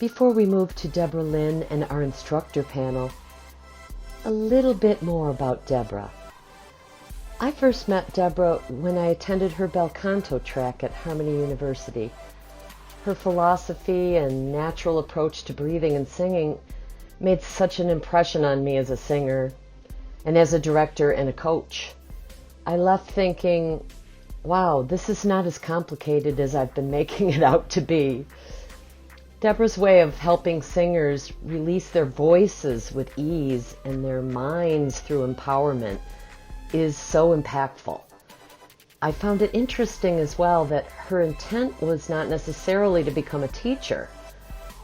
Before we move to Deborah Lynn and our instructor panel, a little bit more about Deborah. I first met Deborah when I attended her bel canto track at Harmony University. Her philosophy and natural approach to breathing and singing made such an impression on me as a singer and as a director and a coach. I left thinking, wow, this is not as complicated as I've been making it out to be. Deborah's way of helping singers release their voices with ease and their minds through empowerment is so impactful. I found it interesting as well that her intent was not necessarily to become a teacher,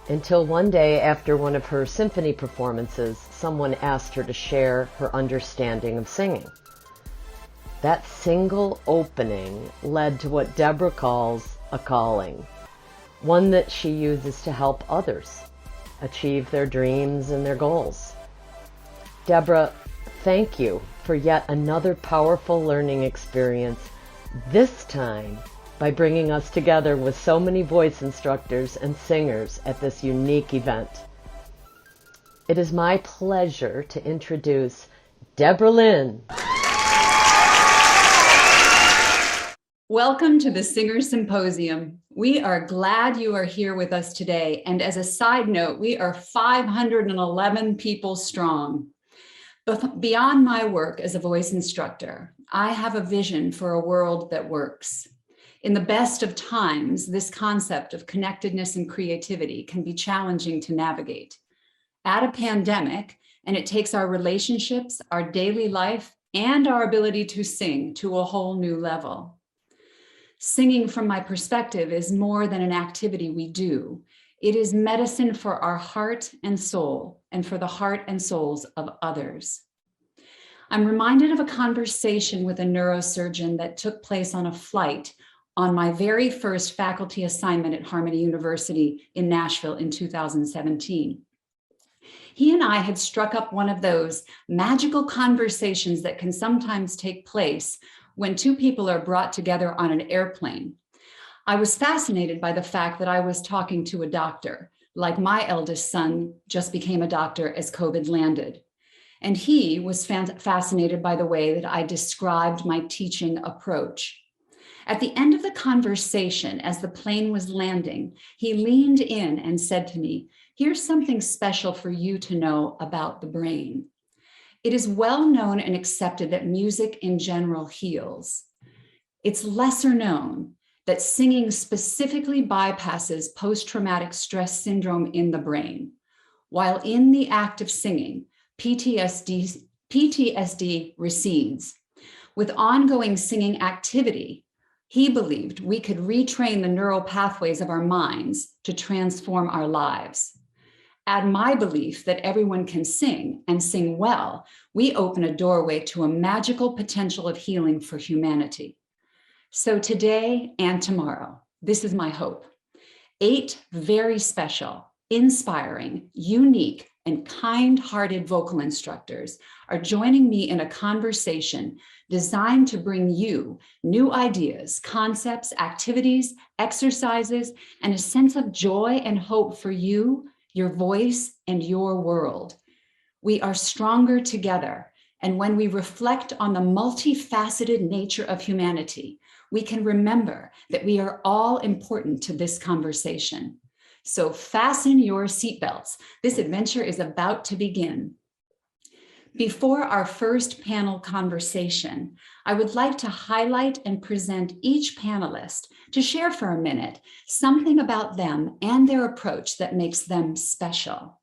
until one day after one of her symphony performances, someone asked her to share her understanding of singing. That single opening led to what Deborah calls a calling, one that she uses to help others achieve their dreams and their goals. Deborah, thank you for yet another powerful learning experience, this time by bringing us together with so many voice instructors and singers at this unique event. It is my pleasure to introduce Deborah Lynn. Welcome to the Singers Symposium. We are glad you are here with us today. And as a side note, we are 511 people strong. But beyond my work as a voice instructor, I have a vision for a world that works. In the best of times, this concept of connectedness and creativity can be challenging to navigate. Add a pandemic, and it takes our relationships, our daily life, and our ability to sing to a whole new level. Singing, from my perspective, is more than an activity we do. It is medicine for our heart and soul, and for the heart and souls of others. I'm reminded of a conversation with a neurosurgeon that took place on a flight on my very first faculty assignment at Harmony University in Nashville in 2017. He and I had struck up one of those magical conversations that can sometimes take place when two people are brought together on an airplane. I was fascinated by the fact that I was talking to a doctor, like my eldest son just became a doctor as COVID landed. And he was fascinated by the way that I described my teaching approach. At the end of the conversation, as the plane was landing, he leaned in and said to me, "Here's something special for you to know about the brain. It is well known and accepted that music in general heals. It's lesser known that singing specifically bypasses post-traumatic stress syndrome in the brain. While in the act of singing, PTSD recedes. With ongoing singing activity, he believed we could retrain the neural pathways of our minds to transform our lives. Add my belief that everyone can sing and sing well, we open a doorway to a magical potential of healing for humanity. So today and tomorrow, this is my hope. 8 very special, inspiring, unique, and kind-hearted vocal instructors are joining me in a conversation designed to bring you new ideas, concepts, activities, exercises, and a sense of joy and hope for you, your voice, and your world. We are stronger together, and when we reflect on the multifaceted nature of humanity, we can remember that we are all important to this conversation. So fasten your seatbelts. This adventure is about to begin. Before our first panel conversation, I would like to highlight and present each panelist to share for a minute something about them and their approach that makes them special.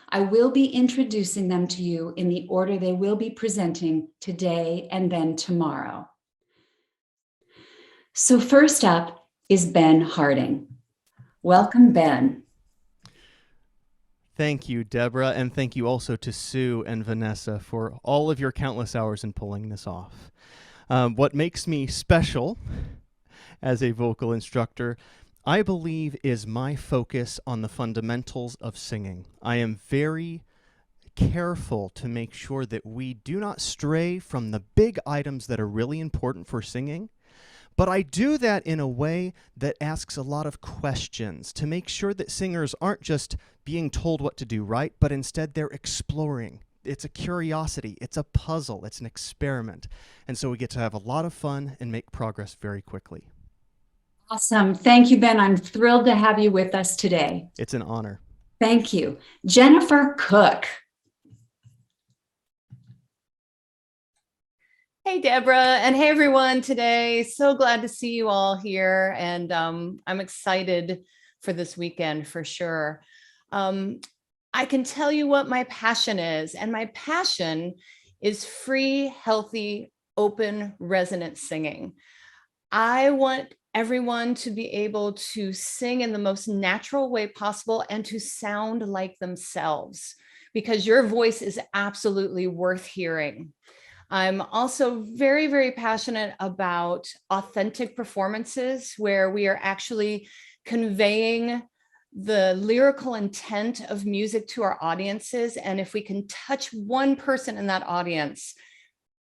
I will be introducing them to you in the order they will be presenting today and then tomorrow. So first up is Ben Harding. Welcome, Ben. Thank you, Deborah, and thank you also to Sue and Vanessa for all of your countless hours in pulling this off. What makes me special as a vocal instructor, I believe, is my focus on the fundamentals of singing. I am very careful to make sure that we do not stray from the big items that are really important for singing, But I do that in a way that asks a lot of questions to make sure that singers aren't just being told what to do right, but instead they're exploring. It's a curiosity, it's a puzzle, it's an experiment. And so we get to have a lot of fun and make progress very quickly. Awesome. Thank you, Ben. I'm thrilled to have you with us today. It's an honor. Thank you. Jennifer Cooke. Hey, Deborah, and hey, everyone today. So glad to see you all here. And I'm excited for this weekend for sure. I can tell you what my passion is. And my passion is free, healthy, open, resonant singing. I want everyone to be able to sing in the most natural way possible and to sound like themselves, because your voice is absolutely worth hearing. I'm also very, very passionate about authentic performances where we are actually conveying the lyrical intent of music to our audiences. And if we can touch one person in that audience,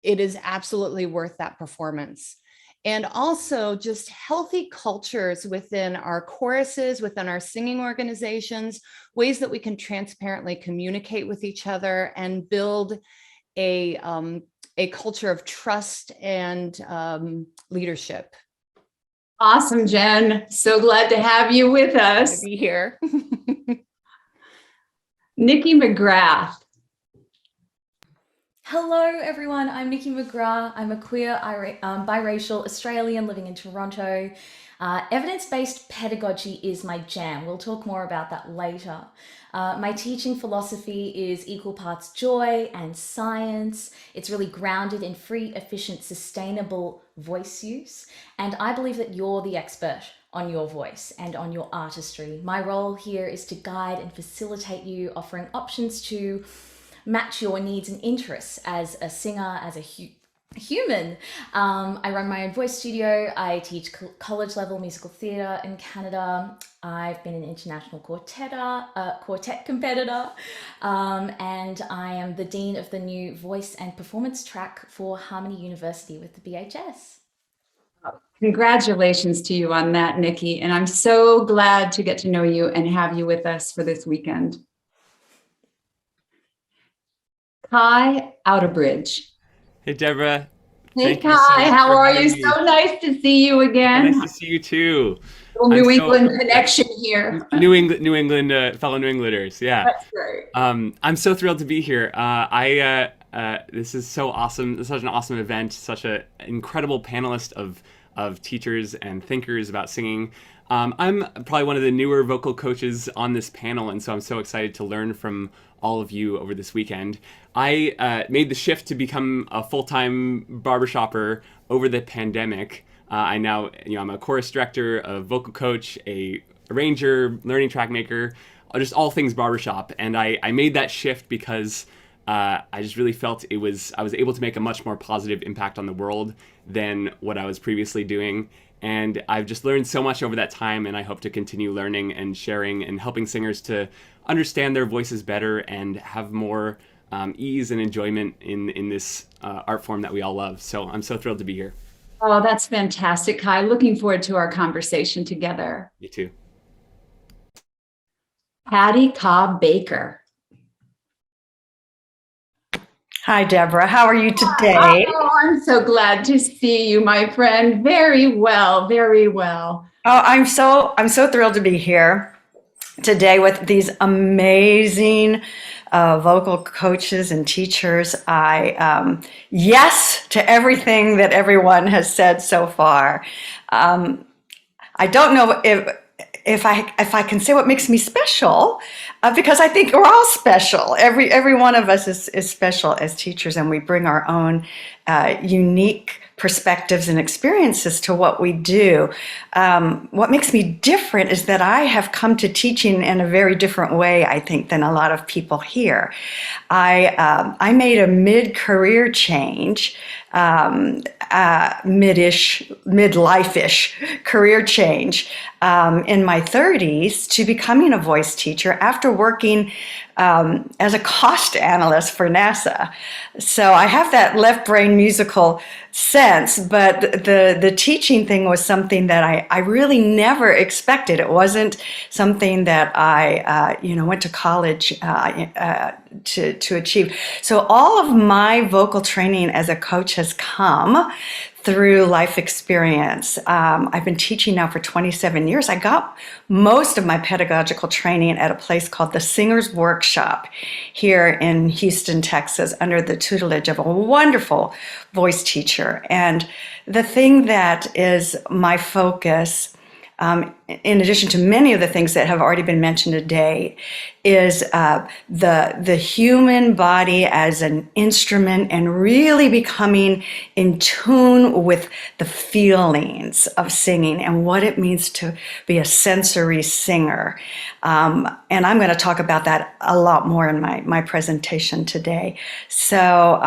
it is absolutely worth that performance. And also just healthy cultures within our choruses, within our singing organizations, ways that we can transparently communicate with each other and build a culture of trust and leadership. Awesome, Jen. So glad to have you with us. To be here. Nicky McGrath. Hello, everyone. I'm Nicky McGrath. I'm a queer, biracial Australian living in Toronto. Evidence-based pedagogy is my jam. We'll talk more about that later. My teaching philosophy is equal parts joy and science. It's really grounded in free, efficient, sustainable voice use. And I believe that you're the expert on your voice and on your artistry. My role here is to guide and facilitate you, offering options to match your needs and interests as a singer, as a human. I run my own voice studio. I teach college level musical theatre in Canada. I've been an international quartet competitor, and I am the dean of the new voice and performance track for Harmony University with the BHS. Congratulations to you on that, Nicky. And I'm so glad to get to know you and have you with us for this weekend. Cay Outerbridge. Hey, Deborah. Hey, Cay, how are you? So nice to see you again. Nice to see you too. New England connection here. New England, fellow New Englanders. Yeah. That's great. I'm so thrilled to be here. This is so awesome. This is such an awesome event. Such an incredible panelist of teachers and thinkers about singing. I'm probably one of the newer vocal coaches on this panel, and so I'm so excited to learn from all of you over this weekend. I made the shift to become a full-time barbershopper over the pandemic. I'm a chorus director, a vocal coach, a arranger, learning track maker, just all things barbershop. And I made that shift because I just really felt I was able to make a much more positive impact on the world than what I was previously doing. And I've just learned so much over that time, and I hope to continue learning and sharing and helping singers to understand their voices better and have more ease and enjoyment in this art form that we all love. So I'm so thrilled to be here. Oh, that's fantastic, Cay. Looking forward to our conversation together. You too. Patty Cobb Baker. Hi, Deborah. How are you today? Oh, I'm so glad to see you, my friend. Very well, very well. Oh, I'm so thrilled to be here today with these amazing vocal coaches and teachers. Yes to everything that everyone has said so far. I don't know if I can say what makes me special, because I think we're all special. Every one of us is special as teachers, and we bring our own unique perspectives and experiences to what we do. What makes me different is that I have come to teaching in a very different way, I think, than a lot of people here. I made a mid-career change midlife-ish career change in my 30s to becoming a voice teacher after working as a cost analyst for NASA. So I have that left brain musical sense, but the teaching thing was something that I really never expected. It wasn't something that I went to college to achieve. So all of my vocal training as a coach has come through life experience. I've been teaching now for 27 years. I got most of my pedagogical training at a place called the Singers Workshop here in Houston, Texas, under the tutelage of a wonderful voice teacher. And the thing that is my focus, in addition to many of the things that have already been mentioned today, is the human body as an instrument and really becoming in tune with the feelings of singing and what it means to be a sensory singer. And I'm going to talk about that a lot more in my presentation today. So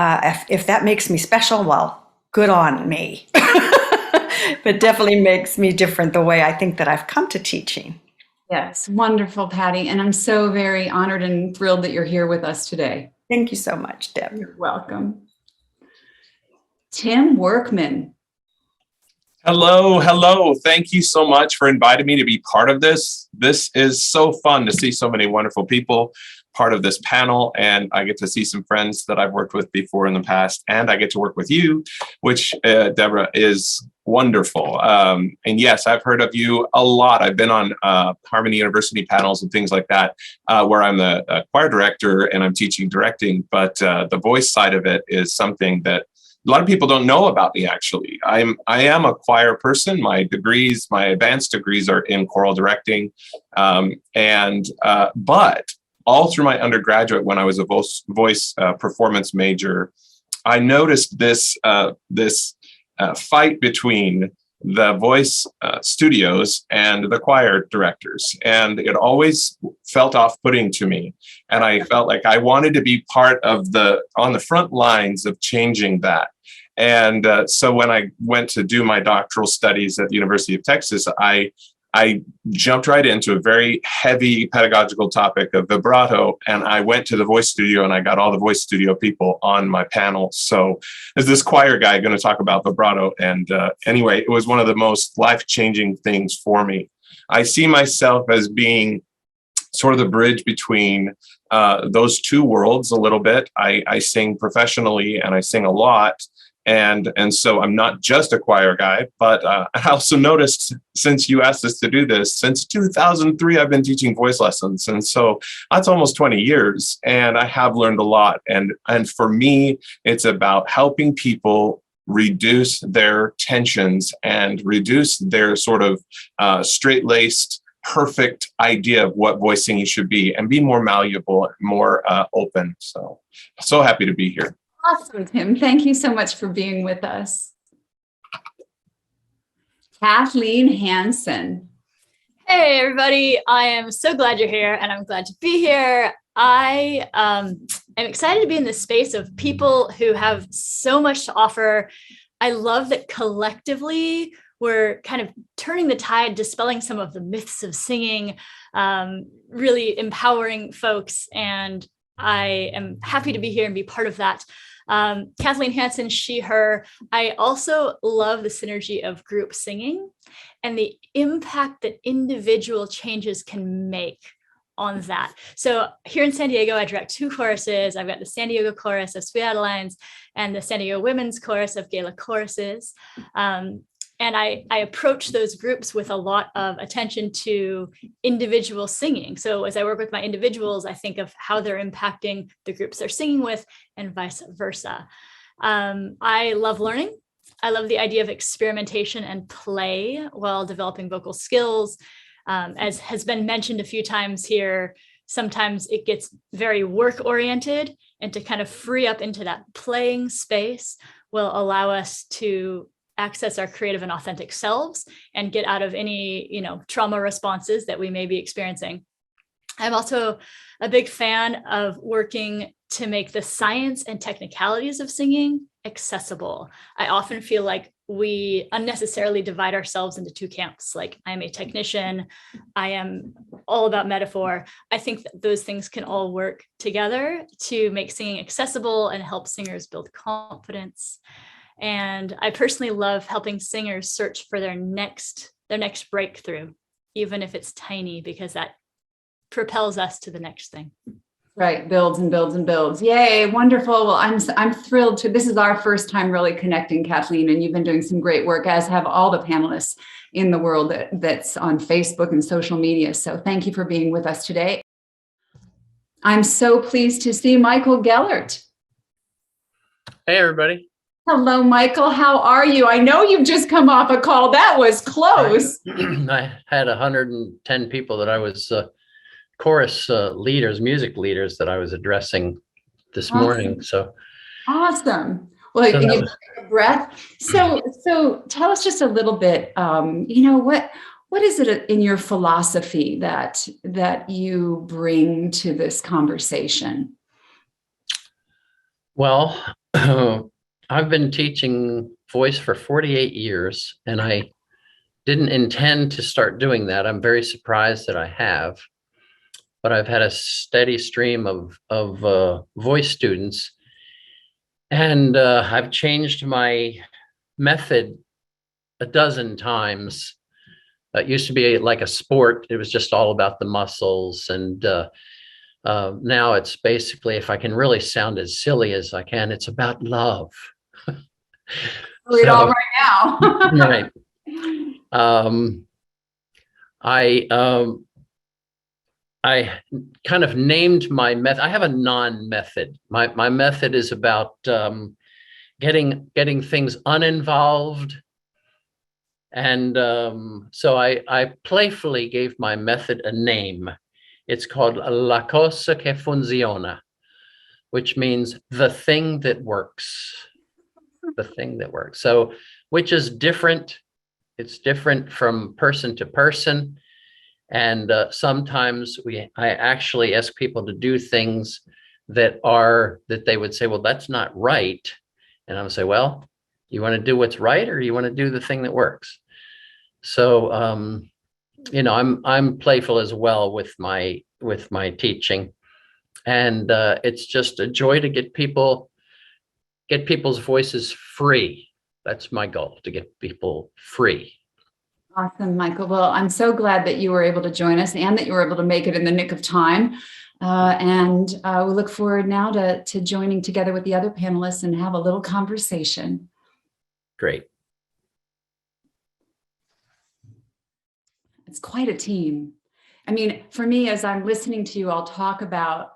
if that makes me special, well, good on me. But definitely makes me different the way I think that I've come to teaching. Yes, wonderful, Patty. And I'm so very honored and thrilled that you're here with us today. Thank you so much, Deb. You're welcome. Tim Workman. Hello, hello. Thank you so much for inviting me to be part of this. This is so fun to see so many wonderful people part of this panel, and I get to see some friends that I've worked with before in the past, and I get to work with you, which, Deborah, is wonderful. And yes, I've heard of you a lot. I've been on Harmony University panels and things like that, where I'm the choir director and I'm teaching directing, but the voice side of it is something that a lot of people don't know about me, actually. I am a choir person. My advanced degrees are in choral directing. But all through my undergraduate, when I was a voice performance major, I noticed this fight between the voice studios and the choir directors. And it always felt off-putting to me. And I felt like I wanted to be part of on the front lines of changing that. And so when I went to do my doctoral studies at the University of Texas, I jumped right into a very heavy pedagogical topic of vibrato, and I went to the voice studio and I got all the voice studio people on my panel. So as this choir guy going to talk about vibrato, and anyway, it was one of the most life-changing things for me. I see myself as being sort of the bridge between those two worlds a little bit. I sing professionally and I sing a lot. And so I'm not just a choir guy, but I also noticed, since you asked us to do this, since 2003, I've been teaching voice lessons. And so that's almost 20 years. And I have learned a lot. And for me, it's about helping people reduce their tensions and reduce their sort of straight-laced, perfect idea of what voice singing should be and be more malleable, more open. So happy to be here. Awesome, Tim. Thank you so much for being with us. Kathleen Hansen. Hey, everybody. I am so glad you're here, and I'm glad to be here. I am excited to be in the space of people who have so much to offer. I love that collectively we're kind of turning the tide, dispelling some of the myths of singing, really empowering folks, and I am happy to be here and be part of that. Kathleen Hansen, she, her. I also love the synergy of group singing and the impact that individual changes can make on that. So here in San Diego, I direct two choruses. I've got the San Diego chorus of Sweet Adelines and the San Diego women's chorus of Gala choruses. And I approach those groups with a lot of attention to individual singing. So as I work with my individuals, I think of how they're impacting the groups they're singing with and vice versa. I love learning. I love the idea of experimentation and play while developing vocal skills. As has been mentioned a few times here, sometimes it gets very work-oriented, and to kind of free up into that playing space will allow us to access our creative and authentic selves and get out of any, trauma responses that we may be experiencing. I'm also a big fan of working to make the science and technicalities of singing accessible. I often feel like we unnecessarily divide ourselves into two camps. Like, I'm a technician, I am all about metaphor. I think that those things can all work together to make singing accessible and help singers build confidence. And I personally love helping singers search for their next breakthrough, even if it's tiny, because that propels us to the next thing. Right, builds and builds and builds. Yay, wonderful. Well, I'm thrilled to. This is our first time really connecting, Kathleen, and you've been doing some great work, as have all the panelists in the world that's on Facebook and social media. So thank you for being with us today. I'm so pleased to see Michael Gellert. Hey, everybody. Hello, Michael. How are you? I know you've just come off a call. That was close. I had 110 people that I was chorus leaders, music leaders that I was addressing this morning. So awesome. Well, so you take a breath. So tell us just a little bit. What is it in your philosophy that you bring to this conversation? Well, I've been teaching voice for 48 years, and I didn't intend to start doing that. I'm very surprised that I have. But I've had a steady stream of voice students, and I've changed my method a dozen times. It used to be like a sport. It was just all about the muscles, and now it's basically, if I can really sound as silly as I can, it's about love. It all right now. Right. I kind of named my method. I have a non-method. My method is about getting things uninvolved. And so I playfully gave my method a name. It's called La cosa che funziona, which means the thing that works. The thing that works. So, which is different. It's different from person to person. And sometimes I actually ask people to do things that they would say, well, that's not right. And I would say, well, you want to do what's right, or you want to do the thing that works? So, I'm playful as well with my teaching, and it's just a joy to get people's voices free. That's my goal, to get people free. Awesome, Michael. Well, I'm so glad that you were able to join us and that you were able to make it in the nick of time. And we look forward now to joining together with the other panelists and have a little conversation. Great. It's quite a team. I mean, for me, as I'm listening to you all talk about,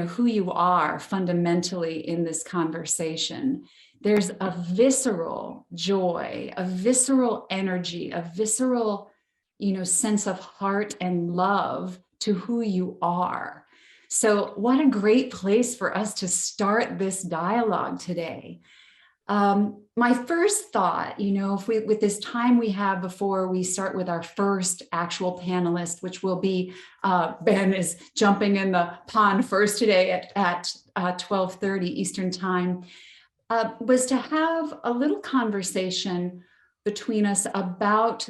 who you are fundamentally in this conversation, there's a visceral joy, a visceral energy, a visceral, sense of heart and love to who you are. So what a great place for us to start this dialogue today. My first thought, if with this time we have before we start with our first actual panelist, which will be, Ben is jumping in the pond first today at 12:30 Eastern time, was to have a little conversation between us about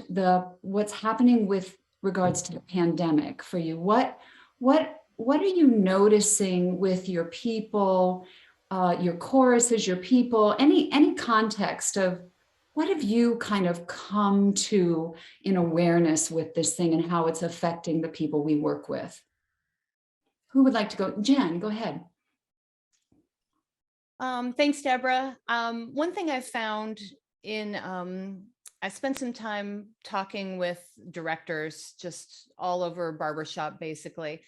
what's happening with regards to the pandemic for you. What are you noticing with your people, your choruses, your people, any context of what have you kind of come to in awareness with this thing and how it's affecting the people we work with? Who would like to go? Jen, go ahead. Thanks, Deborah. One thing I found I spent some time talking with directors just all over barbershop, basically.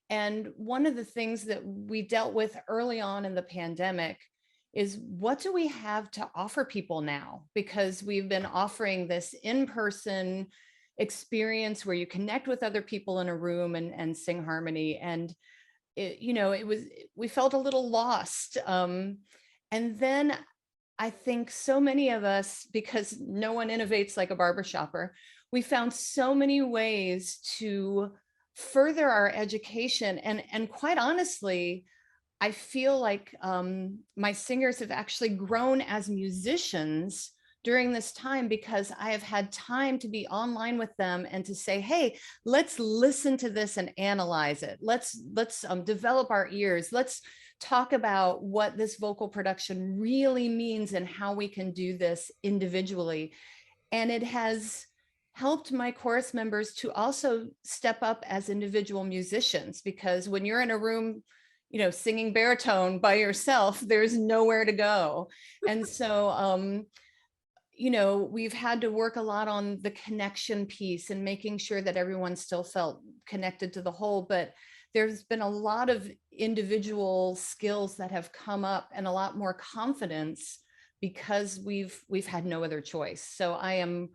And one of the things that we dealt with early on in the pandemic is, what do we have to offer people now? Because we've been offering this in-person experience where you connect with other people in a room and sing harmony. And we felt a little lost. And then I think so many of us, because no one innovates like a barbershopper, we found so many ways to further our education. And quite honestly, I feel like my singers have actually grown as musicians during this time, because I have had time to be online with them and to say, hey, let's listen to this and analyze it. Let's develop our ears. Let's talk about what this vocal production really means and how we can do this individually. And it has helped my chorus members to also step up as individual musicians, because when you're in a room, you know, singing baritone by yourself, there's nowhere to go. And so, you know, we've had to work a lot on the connection piece and making sure that everyone still felt connected to the whole. But there's been a lot of individual skills that have come up, and a lot more confidence, because we've had no other choice. So I am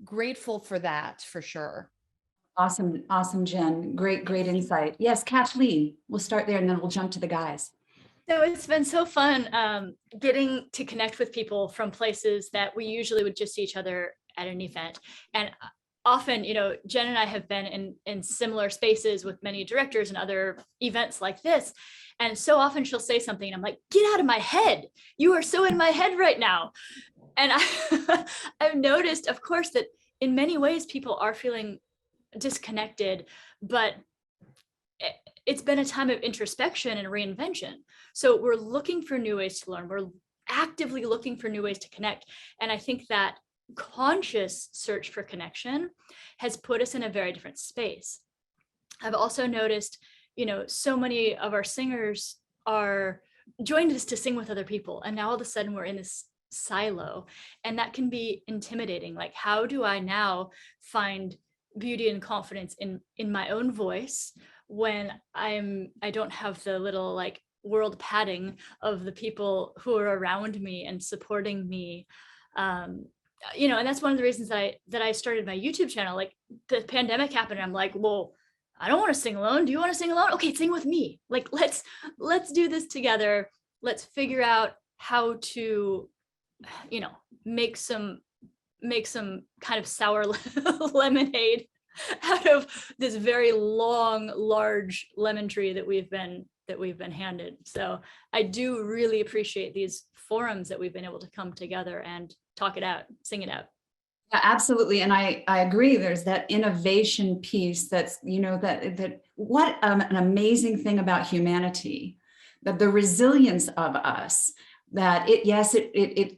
grateful for that, for sure. Awesome, awesome, Jen. Great insight. Yes, Kathleen, we'll start there and then we'll jump to the guys. So it's been so fun getting to connect with people from places that we usually would just see each other at an event. And often, you know, Jen and I have been in similar spaces with many directors and other events like this. And so often she'll say something and I'm like, get out of my head. You are so in my head right now. And I've noticed, of course, that in many ways people are feeling disconnected, but it's been a time of introspection and reinvention. So we're looking for new ways to learn. We're actively looking for new ways to connect. And I think that conscious search for connection has put us in a very different space. I've also noticed, you know, so many of our singers are joined us to sing with other people. And now all of a sudden we're in this silo, and that can be intimidating. Like, how do I now find beauty and confidence in my own voice when I don't have the little like world padding of the people who are around me and supporting me. You know, and that's one of the reasons that I started my YouTube channel. Like, the pandemic happened and I'm like, well, I don't want to sing alone. Do you want to sing alone? Okay, sing with me. Like, let's do this together. Let's figure out how to, you know, make some kind of sour lemonade out of this very long, large lemon tree that we've been handed. So I do really appreciate these forums that we've been able to come together and talk it out, sing it out. Yeah, absolutely. And I agree. There's that innovation piece that's, you know, that what an amazing thing about humanity, that the resilience of us, that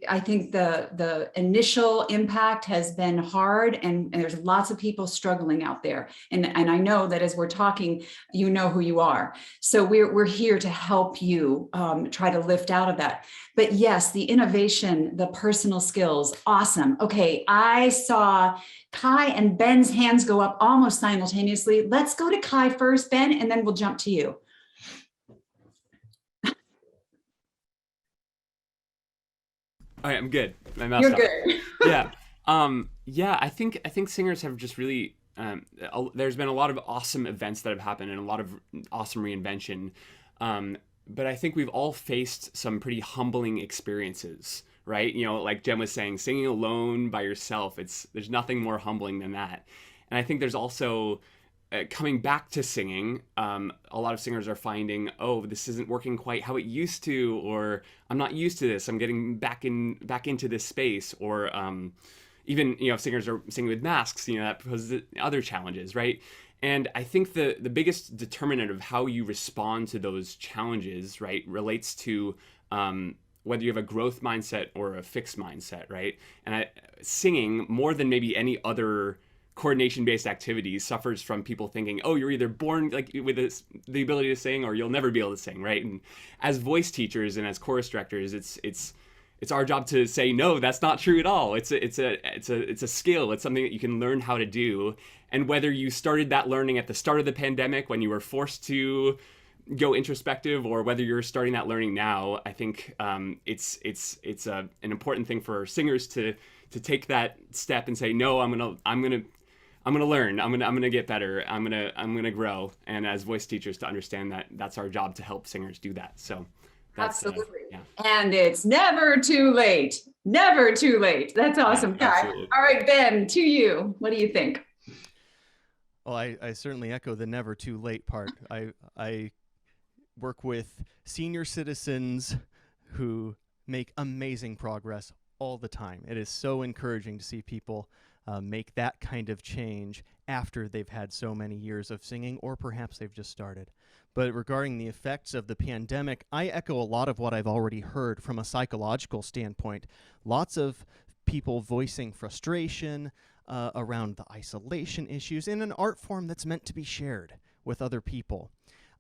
I think the initial impact has been hard, and there's lots of people struggling out there. And I know that as we're talking, you know who you are. So we're here to help you try to lift out of that. But yes, the innovation, the personal skills, awesome. Okay, I saw Cay and Ben's hands go up almost simultaneously. Let's go to Cay first, Ben, and then we'll jump to you. All right, I'm good. I messed You're up. good. Yeah. I think singers have just really. There's been a lot of awesome events that have happened and a lot of awesome reinvention, but I think we've all faced some pretty humbling experiences, right? You know, like Jen was saying, singing alone by yourself. There's nothing more humbling than that. And I think there's also coming back to singing, a lot of singers are finding, oh, this isn't working quite how it used to, or I'm not used to this. I'm getting back into this space, or even, you know, if singers are singing with masks, you know, that poses other challenges, right? And I think the biggest determinant of how you respond to those challenges, right, relates to whether you have a growth mindset or a fixed mindset, right? And singing, more than maybe any other coordination-based activities, suffers from people thinking, oh, you're either born like with the ability to sing, or you'll never be able to sing, right? And as voice teachers and as chorus directors, it's our job to say, no, that's not true at all. It's a skill. It's something that you can learn how to do. And whether you started that learning at the start of the pandemic when you were forced to go introspective, or whether you're starting that learning now, I think it's an important thing for singers to take that step and say, no, I'm gonna learn. I'm gonna get better. I'm gonna grow. And as voice teachers, to understand that that's our job to help singers do that. So that's, absolutely. Yeah. And it's never too late. Never too late. That's awesome, Cay. All right, Ben, to you. What do you think? Well, I certainly echo the never too late part. I work with senior citizens who make amazing progress all the time. It is so encouraging to see people make that kind of change after they've had so many years of singing, or perhaps they've just started. But regarding the effects of the pandemic, I echo a lot of what I've already heard from a psychological standpoint. Lots of people voicing frustration around the isolation issues in an art form that's meant to be shared with other people.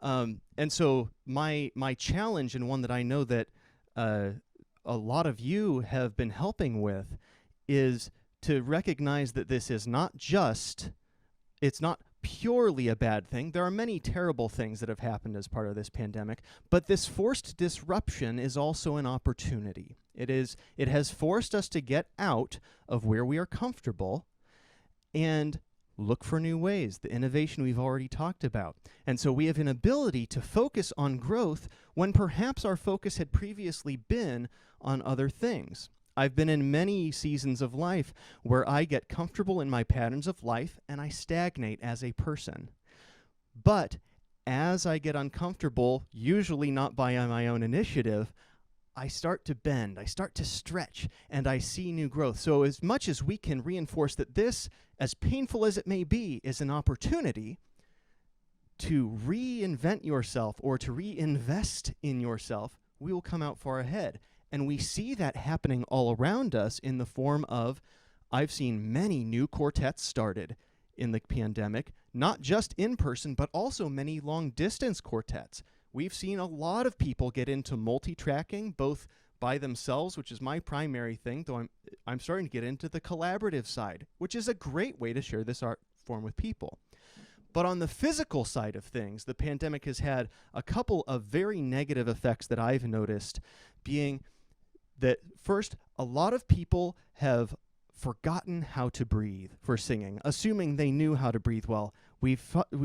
And so my challenge, and one that I know that a lot of you have been helping with, is to recognize that this is not just, it's not purely a bad thing. There are many terrible things that have happened as part of this pandemic, but this forced disruption is also an opportunity. It has forced us to get out of where we are comfortable and look for new ways, the innovation we've already talked about. And so we have an ability to focus on growth when perhaps our focus had previously been on other things. I've been in many seasons of life where I get comfortable in my patterns of life and I stagnate as a person. But as I get uncomfortable, usually not by my own initiative, I start to bend, I start to stretch, and I see new growth. So as much as we can reinforce that this, as painful as it may be, is an opportunity to reinvent yourself or to reinvest in yourself, we will come out far ahead. And we see that happening all around us in the form of, I've seen many new quartets started in the pandemic, not just in person, but also many long-distance quartets. We've seen a lot of people get into multi-tracking, both by themselves, which is my primary thing, though I'm starting to get into the collaborative side, which is a great way to share this art form with people. But on the physical side of things, the pandemic has had a couple of very negative effects that I've noticed, being that first, a lot of people have forgotten how to breathe for singing, assuming they knew how to breathe well. We've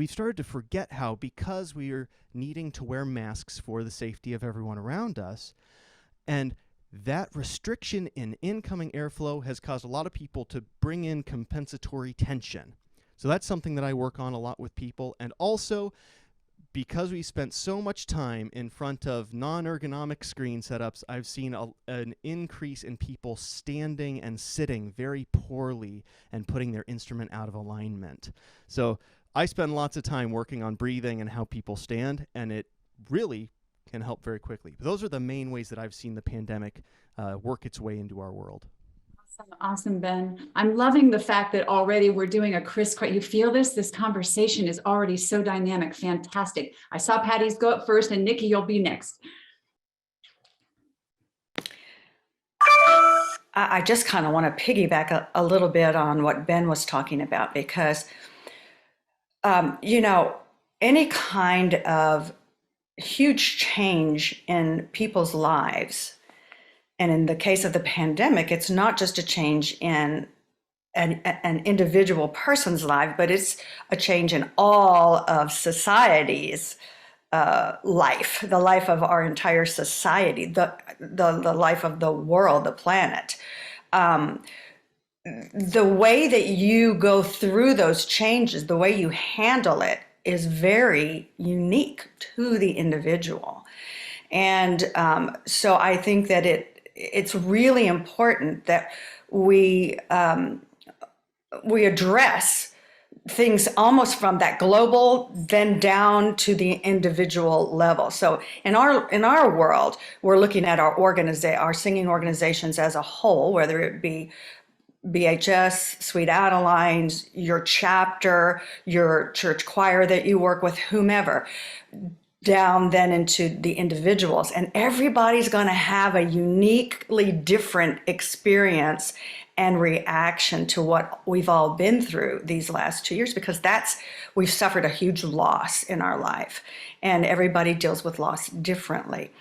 started to forget how, because we are needing to wear masks for the safety of everyone around us. And that restriction in incoming airflow has caused a lot of people to bring in compensatory tension. So that's something that I work on a lot with people. And also, because we spent so much time in front of non-ergonomic screen setups, I've seen an increase in people standing and sitting very poorly and putting their instrument out of alignment. So I spend lots of time working on breathing and how people stand, and it really can help very quickly. But those are the main ways that I've seen the pandemic work its way into our world. Awesome, Ben. I'm loving the fact that already we're doing a crisscross. You feel this? This conversation is already so dynamic. Fantastic. I saw Patty's go up first, and Nicky, you'll be next. I just kind of want to piggyback a little bit on what Ben was talking about, because, any kind of huge change in people's lives, and in the case of the pandemic, it's not just a change in an individual person's life, but it's a change in all of society's life, the life of our entire society, the life of the world, the planet. The way that you go through those changes, the way you handle it, is very unique to the individual. And so I think that it's really important that we address things almost from that global, then down to the individual level. So in our world, we're looking at our singing organizations as a whole, whether it be BHS, Sweet Adelines, your chapter, your church choir that you work with, whomever, down then into the individuals. And everybody's going to have a uniquely different experience and reaction to what we've all been through these last 2 years, because we've suffered a huge loss in our life, and everybody deals with loss differently.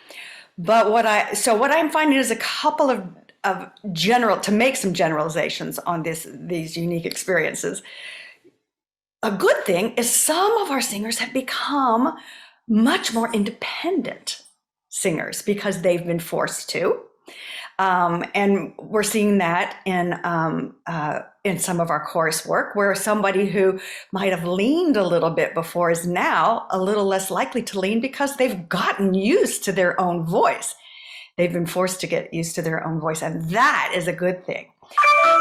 But what I'm finding is a couple of to make some generalizations on these unique experiences. A good thing is some of our singers have become much more independent singers because they've been forced to. And we're seeing that in some of our coursework, where somebody who might have leaned a little bit before is now a little less likely to lean because they've gotten used to their own voice. They've been forced to get used to their own voice, and that is a good thing.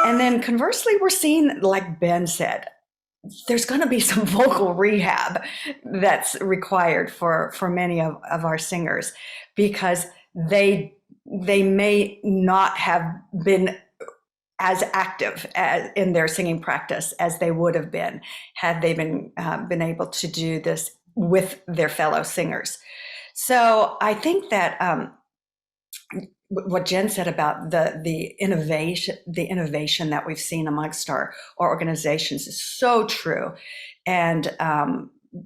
And then conversely, we're seeing, like Ben said, there's going to be some vocal rehab that's required for many of our singers, because they may not have been as active in their singing practice as they would have been had they been able to do this with their fellow singers. So I think that what Jen said about the innovation that we've seen amongst our organizations is so true. And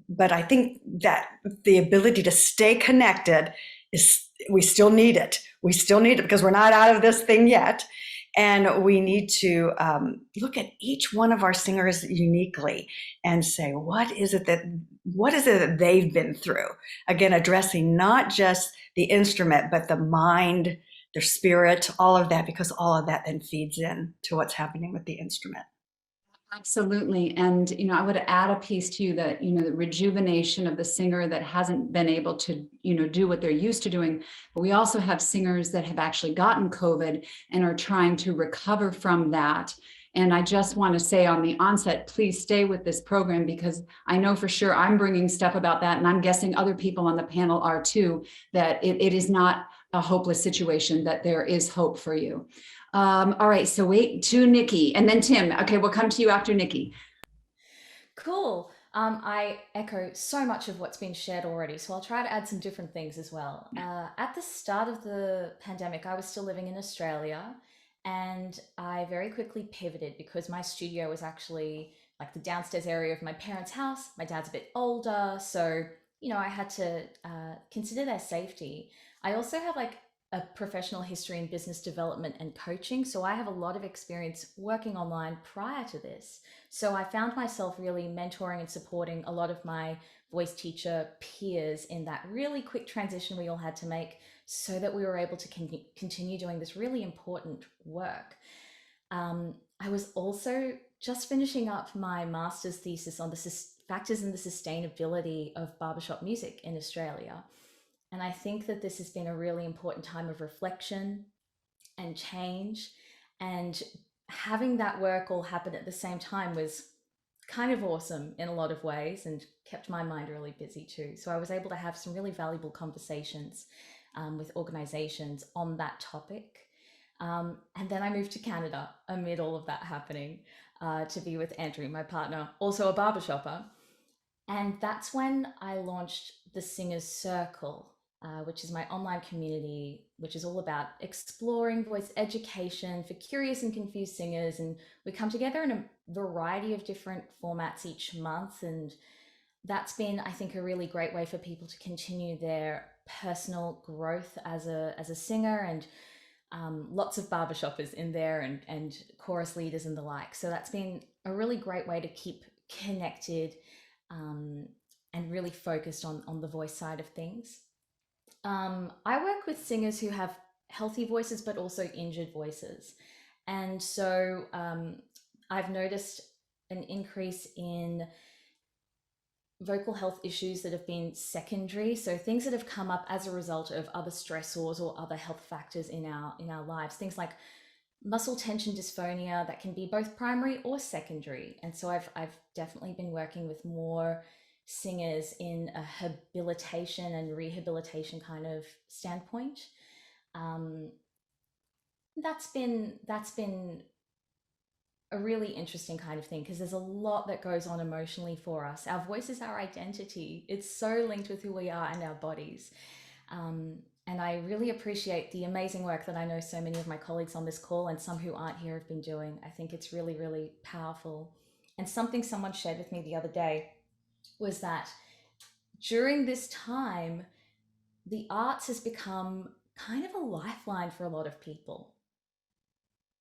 but I think that the ability to stay connected we still need it. We still need it because we're not out of this thing yet. And we need to look at each one of our singers uniquely and say, what is it that they've been through? Again, addressing not just the instrument, but the mind, their spirit, all of that, because all of that then feeds in to what's happening with the instrument. Absolutely. And, I would add a piece to you that, the rejuvenation of the singer that hasn't been able to, do what they're used to doing. But we also have singers that have actually gotten COVID and are trying to recover from that. And I just want to say on the onset, please stay with this program, because I know for sure I'm bringing stuff about that. And I'm guessing other people on the panel are too, that it is not a hopeless situation, that there is hope for you. All right, so wait to Nicky and then Tim. Okay, we'll come to you after Nicky. Cool. I echo so much of what's been shared already, so I'll try to add some different things as well. At the start of the pandemic, I was still living in Australia, and I very quickly pivoted because my studio was actually like the downstairs area of my parents' house. My dad's a bit older, so I had to consider their safety. I also have like a professional history in business development and coaching. So I have a lot of experience working online prior to this. So I found myself really mentoring and supporting a lot of my voice teacher peers in that really quick transition we all had to make so that we were able to continue doing this really important work. I was also just finishing up my master's thesis on the factors in the sustainability of barbershop music in Australia. And I think that this has been a really important time of reflection and change. And having that work all happen at the same time was kind of awesome in a lot of ways and kept my mind really busy too. So I was able to have some really valuable conversations with organizations on that topic. And then I moved to Canada amid all of that happening to be with Andrew, my partner, also a barbershopper. And that's when I launched the Singers Circle, which is my online community, which is all about exploring voice education for curious and confused singers. And we come together in a variety of different formats each month. And that's been, I think, a really great way for people to continue their personal growth as a singer, and lots of barbershoppers in there and chorus leaders and the like. So that's been a really great way to keep connected and really focused on the voice side of things. I work with singers who have healthy voices, but also injured voices. And so I've noticed an increase in vocal health issues that have been secondary. So things that have come up as a result of other stressors or other health factors in our lives, things like muscle tension dysphonia that can be both primary or secondary. And so I've definitely been working with more singers in a habilitation and rehabilitation kind of standpoint. That's been a really interesting kind of thing, because there's a lot that goes on emotionally for us. Our voice is our identity. It's so linked with who we are and our bodies. And I really appreciate the amazing work that I know so many of my colleagues on this call and some who aren't here have been doing. I think it's really, really powerful. And something someone shared with me the other day was that during this time, the arts has become kind of a lifeline for a lot of people.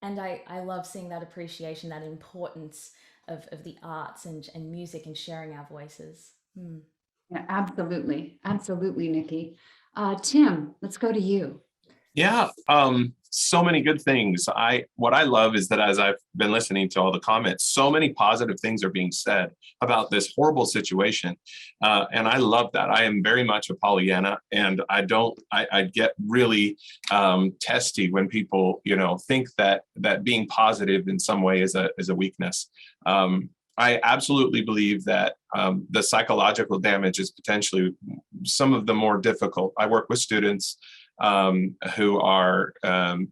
And I love seeing that appreciation, that importance of the arts and music and sharing our voices. Yeah, absolutely. Absolutely, Nicky. Tim, let's go to you. Yeah. so many good things. What I love is that as I've been listening to all the comments, so many positive things are being said about this horrible situation. And I love that. I am very much a Pollyanna, and I get really testy when people, think that being positive in some way is a weakness. I absolutely believe that the psychological damage is potentially some of the more difficult. I work with students who are,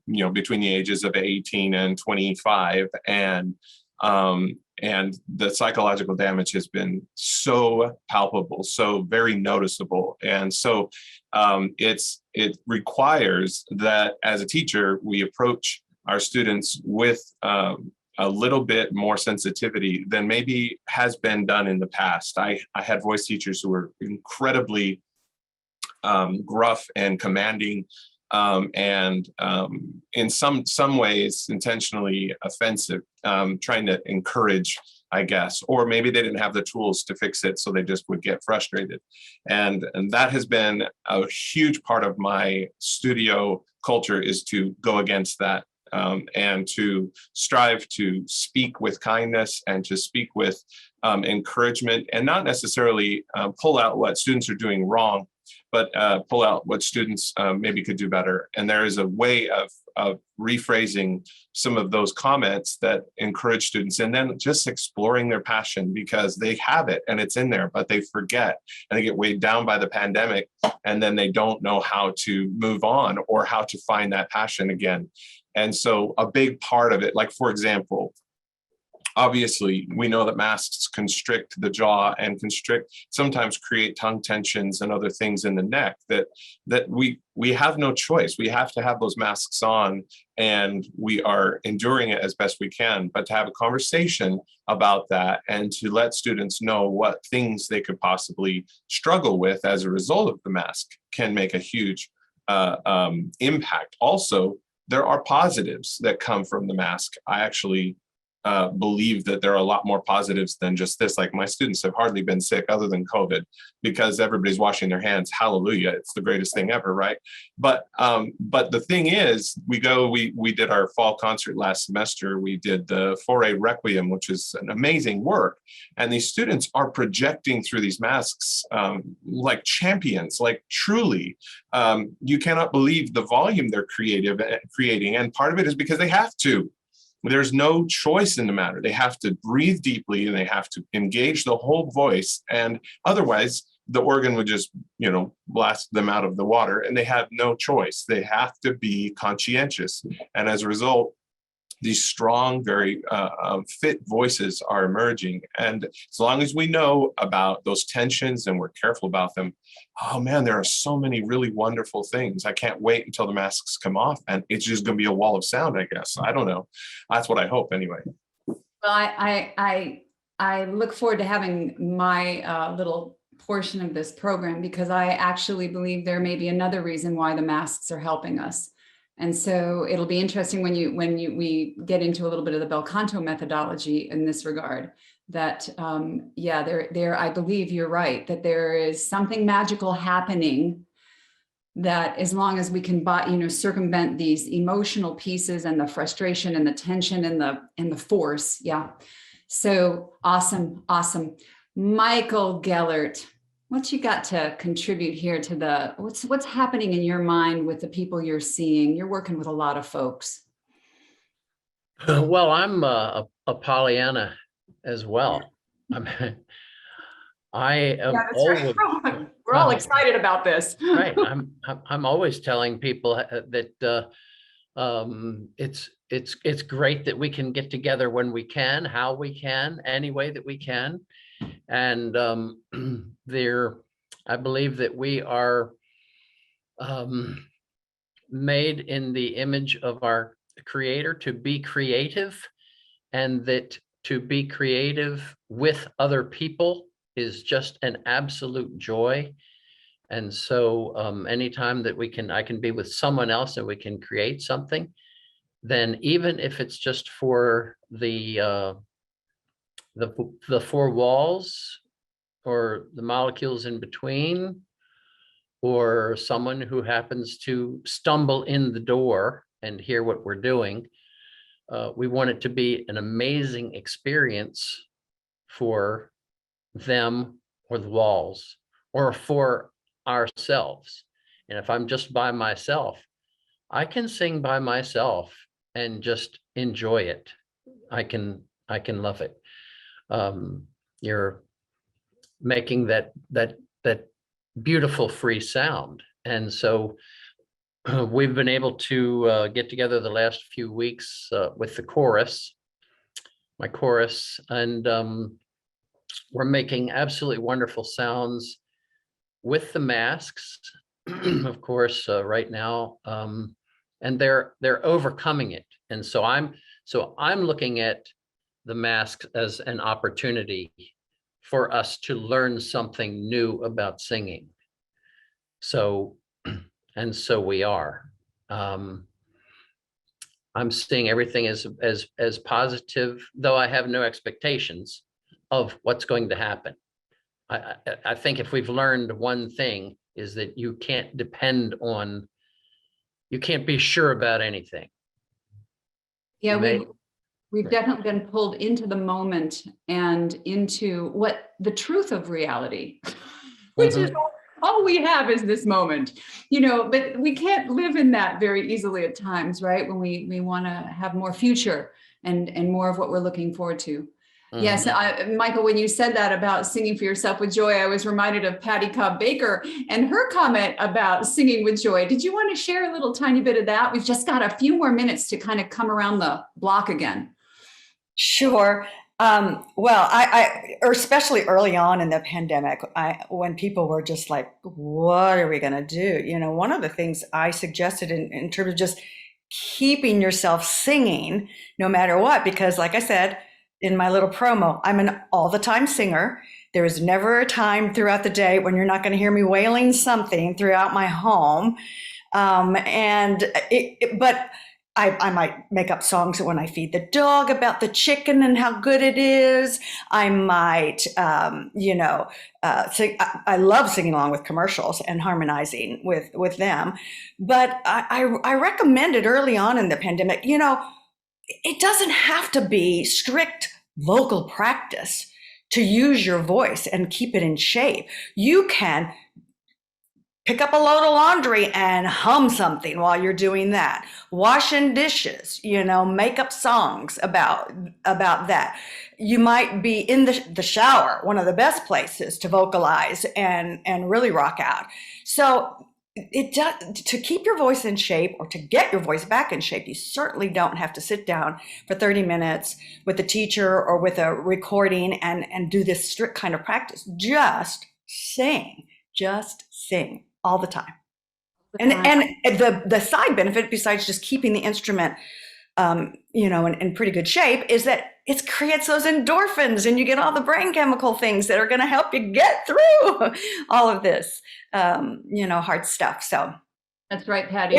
between the ages of 18 and 25, and the psychological damage has been so palpable, so very noticeable, and so it requires that as a teacher we approach our students with a little bit more sensitivity than maybe has been done in the past. I had voice teachers who were incredibly gruff and commanding, and in some ways intentionally offensive, trying to encourage, I guess, or maybe they didn't have the tools to fix it, so they just would get frustrated. And that has been a huge part of my studio culture, is to go against that. And to strive to speak with kindness and to speak with encouragement, and not necessarily pull out what students are doing wrong, but pull out what students maybe could do better. And there is a way of rephrasing some of those comments that encourage students, and then just exploring their passion, because they have it and it's in there, but they forget and they get weighed down by the pandemic, and then they don't know how to move on or how to find that passion again. And so a big part of it, like, for example, obviously, we know that masks constrict the jaw and sometimes create tongue tensions and other things in the neck that we have no choice. We have to have those masks on, and we are enduring it as best we can. But to have a conversation about that and to let students know what things they could possibly struggle with as a result of the mask can make a huge impact. Also, there are positives that come from the mask. I actually believe that there are a lot more positives than just this. Like, my students have hardly been sick other than COVID, because everybody's washing their hands. Hallelujah. It's the greatest thing ever, right? But the thing is, we did our fall concert last semester. We did the Foray Requiem, which is an amazing work. And these students are projecting through these masks like champions, like truly. You cannot believe the volume they're creating. And part of it is because they have to. There's no choice in the matter. They have to breathe deeply, and they have to engage the whole voice. And otherwise, the organ would just, blast them out of the water, and they have no choice. They have to be conscientious. And as a result, these strong, very fit voices are emerging. And as long as we know about those tensions and we're careful about them, oh man, there are so many really wonderful things. I can't wait until the masks come off, and it's just going to be a wall of sound, I guess. I don't know. That's what I hope anyway. Well, I look forward to having my little portion of this program, because I actually believe there may be another reason why the masks are helping us. And so it'll be interesting when we get into a little bit of the bel canto methodology in this regard, that there I believe you're right, that there is something magical happening, that as long as we can circumvent these emotional pieces and the frustration and the tension and the force. Yeah. So awesome. Michael Gellert, what you got to contribute here to what's happening in your mind with the people you're seeing? You're working with a lot of folks. Well, I'm a Pollyanna as well. I am always, right. We're all excited about this. Right. I'm always telling people that it's great that we can get together when we can, how we can, any way that we can. And I believe that we are made in the image of our Creator to be creative, and that to be creative with other people is just an absolute joy. And so anytime that I can be with someone else and we can create something, then even if it's just for the four walls or the molecules in between, or someone who happens to stumble in the door and hear what we're doing. We want it to be an amazing experience for them or the walls or for ourselves. And if I'm just by myself, I can sing by myself and just enjoy it. I can love it. You're making that beautiful free sound. And so we've been able to get together the last few weeks with the chorus, my chorus, and we're making absolutely wonderful sounds with the masks, of course, right now, and they're overcoming it. And so I'm looking at the masks as an opportunity for us to learn something new about singing. So, and so we are. I'm seeing everything as positive, though I have no expectations of what's going to happen. I think if we've learned one thing is that you can't be sure about anything. Yeah, we've definitely been pulled into the moment and into what the truth of reality, which is all we have is this moment, but we can't live in that very easily at times, right? When we want to have more future and more of what we're looking forward to. Yes, Michael, when you said that about singing for yourself with joy, I was reminded of Patty Cobb Baker and her comment about singing with joy. Did you want to share a little tiny bit of that? We've just got a few more minutes to kind of come around the block again. Sure. Well, or especially early on in the pandemic, when people were just like, what are we going to do? One of the things I suggested in terms of just keeping yourself singing no matter what, because like I said, in my little promo, I'm an all the time singer. There is never a time throughout the day when you're not going to hear me wailing something throughout my home. But I might make up songs when I feed the dog about the chicken and how good it is. I might, sing. I love singing along with commercials and harmonizing with them. But I recommended early on in the pandemic, it doesn't have to be strict vocal practice to use your voice and keep it in shape. You can pick up a load of laundry and hum something while you're doing that. Washing dishes, make up songs about that. You might be in the shower, one of the best places to vocalize and really rock out. So it does, to keep your voice in shape or to get your voice back in shape, you certainly don't have to sit down for 30 minutes with a teacher or with a recording and do this strict kind of practice. Just sing all the time. And the side benefit, besides just keeping the instrument, in pretty good shape, is that it creates those endorphins and you get all the brain chemical things that are going to help you get through all of this, hard stuff. So that's right, Patty.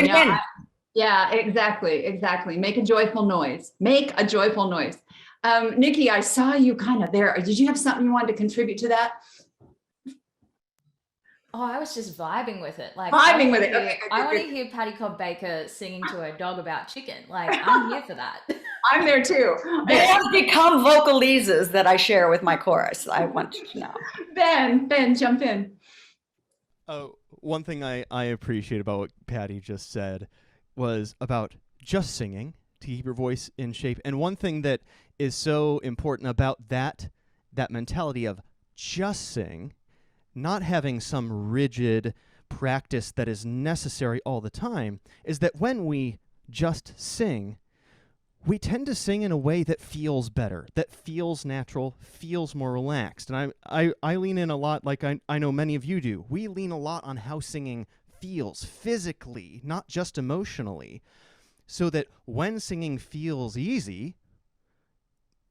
Yeah, exactly. Make a joyful noise. Nicky, I saw you kind of there. Did you have something you wanted to contribute to that? Oh, I was just vibing with it. Okay, I want to hear Patty Cobb Baker singing to her dog about chicken. I'm here for that. I'm there too. They have become vocalises that I share with my chorus. I want you to know. Ben, jump in. One thing I appreciate about what Patty just said was about just singing to keep your voice in shape. And one thing that is so important about that mentality of just sing, not having some rigid practice that is necessary all the time, is that when we just sing, we tend to sing in a way that feels better, that feels natural, feels more relaxed. And I lean in a lot, like I know many of you do. We lean a lot on how singing feels physically, not just emotionally, so that when singing feels easy,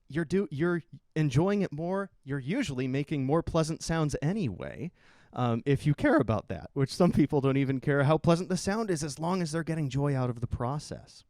you're enjoying it more. You're usually making more pleasant sounds anyway, if you care about that, which some people don't even care how pleasant the sound is as long as they're getting joy out of the process.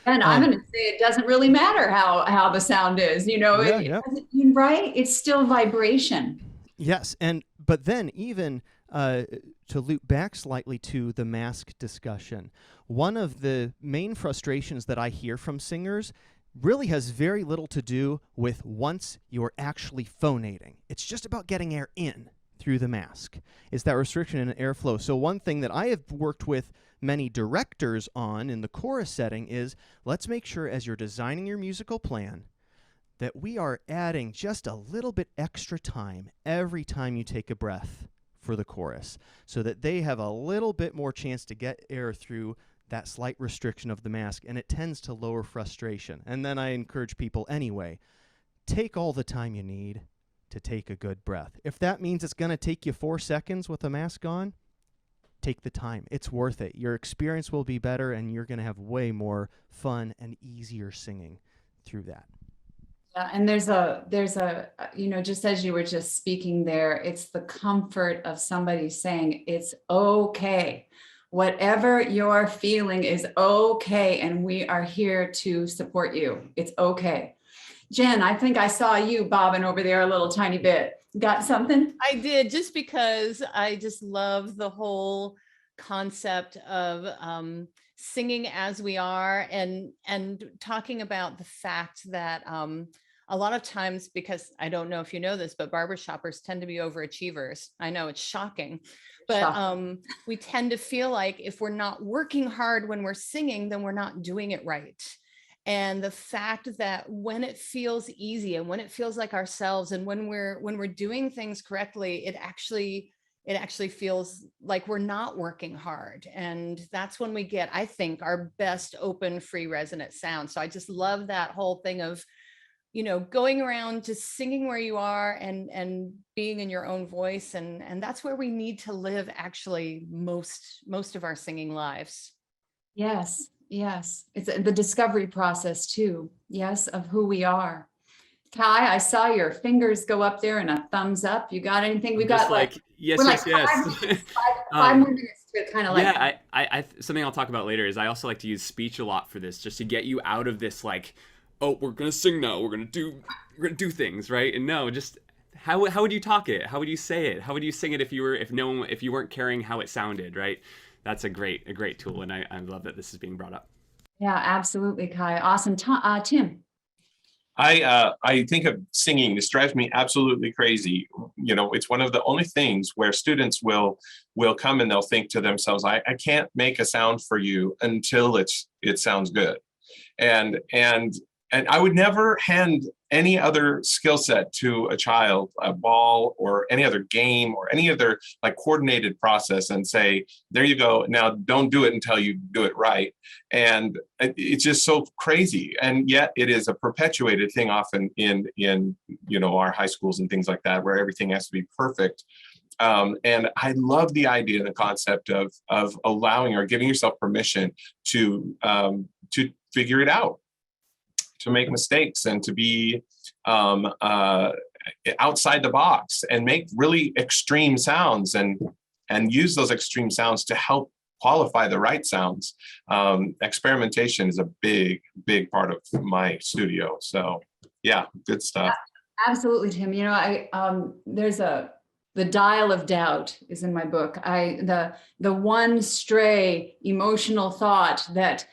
And I'm going to say it doesn't really matter how the sound is, right? It's still vibration. Yes, but then even to loop back slightly to the mask discussion, one of the main frustrations that I hear from singers really has very little to do with once you're actually phonating. It's just about getting air in through the mask. It's that restriction in airflow. So one thing that I have worked with many directors on in the chorus setting is, let's make sure as you're designing your musical plan that we are adding just a little bit extra time every time you take a breath for the chorus, so that they have a little bit more chance to get air through that slight restriction of the mask, and it tends to lower frustration. And then I encourage people anyway, take all the time you need to take a good breath. If that means it's going to take you 4 seconds with a mask on, take the time. It's worth it. Your experience will be better, and you're going to have way more fun and easier singing through that. And there's a, just as you were just speaking there, it's the comfort of somebody saying, it's okay. Whatever you're feeling is okay. And we are here to support you. It's okay. Jen, I think I saw you bobbing over there a little tiny bit. Got something? I did, just because I just love the whole concept of singing as we are, and talking about the fact that a lot of times, because I don't know if you know this, but barbershoppers tend to be overachievers. I know it's shocking, but we tend to feel like if we're not working hard when we're singing, then we're not doing it right. And the fact that when it feels easy and when it feels like ourselves, and when we're doing things correctly, it actually feels like we're not working hard. And that's when we get, I think, our best open, free, resonant sound. So I just love that whole thing of, going around just singing where you are and being in your own voice. And that's where we need to live, actually, most of our singing lives. Yes. It's the discovery process too. Yes. Of who we are. Cay, I saw your fingers go up there and a thumbs up. You got anything? We've got yes. 5 more minutes to kind of I something I'll talk about later is I also like to use speech a lot for this, just to get you out of this oh, we're gonna sing now, we're gonna do things, right? And no, just how would you talk it? How would you say it? How would you sing it if you weren't caring how it sounded, right? That's a great tool, and I love that this is being brought up. Yeah, absolutely, Cay. Awesome. Tim. I think of singing, this drives me absolutely crazy. It's one of the only things where students will come and they'll think to themselves, I can't make a sound for you until it sounds good. And I would never hand any other skill set to a child, a ball or any other game or any other coordinated process, and say, there you go. Now don't do it until you do it right. And it's just so crazy. And yet it is a perpetuated thing often in our high schools and things like that, where everything has to be perfect. And I love the idea and the concept of allowing or giving yourself permission to figure it out, to make mistakes, and to be outside the box and make really extreme sounds and use those extreme sounds to help qualify the right sounds. Experimentation is a big part of my studio. So yeah, good stuff. Absolutely, Tim. There's the dial of doubt is in my book. The one stray emotional thought that,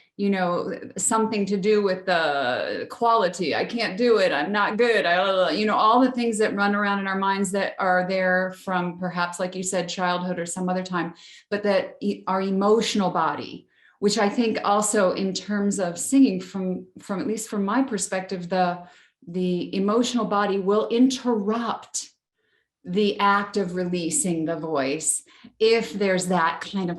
something to do with the quality. I can't do it. I'm not good. All the things that run around in our minds that are there from perhaps, like you said, childhood or some other time, but that our emotional body, which I think also in terms of singing from at least from my perspective, the emotional body will interrupt the act of releasing the voice if there's that kind of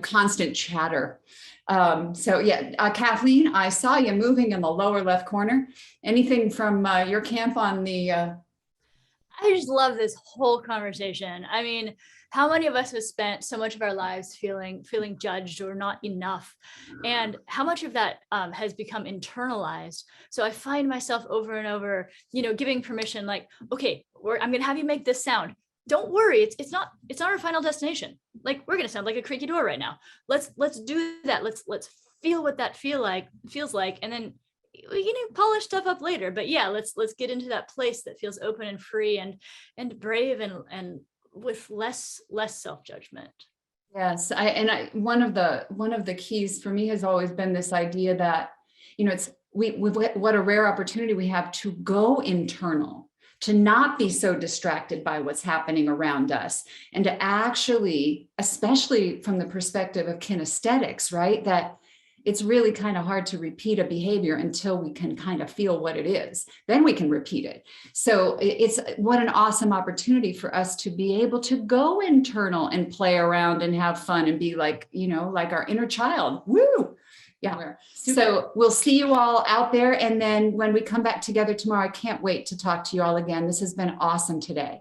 constant chatter. Kathleen, I saw you moving in the lower left corner. Anything from your camp on the... I just love this whole conversation. I mean, how many of us have spent so much of our lives feeling judged or not enough, and how much of that has become internalized? So I find myself over and over, giving permission, okay, I'm going to have you make this sound. Don't worry, it's not our final destination. We're going to sound like a creaky door right now. Let's do that. Let's feel what that feels like, and then we can polish stuff up later. But yeah, let's get into that place that feels open and free and brave and with less self-judgment. Yes, one of the keys for me has always been this idea that, it's what a rare opportunity we have to go internal, to not be so distracted by what's happening around us, and to actually, especially from the perspective of kinesthetics, right? That it's really kind of hard to repeat a behavior until we can kind of feel what it is. Then we can repeat it. So it's what an awesome opportunity for us to be able to go internal and play around and have fun and be like, like our inner child. Woo! Yeah. So we'll see you all out there. And then when we come back together tomorrow, I can't wait to talk to you all again. This has been awesome today.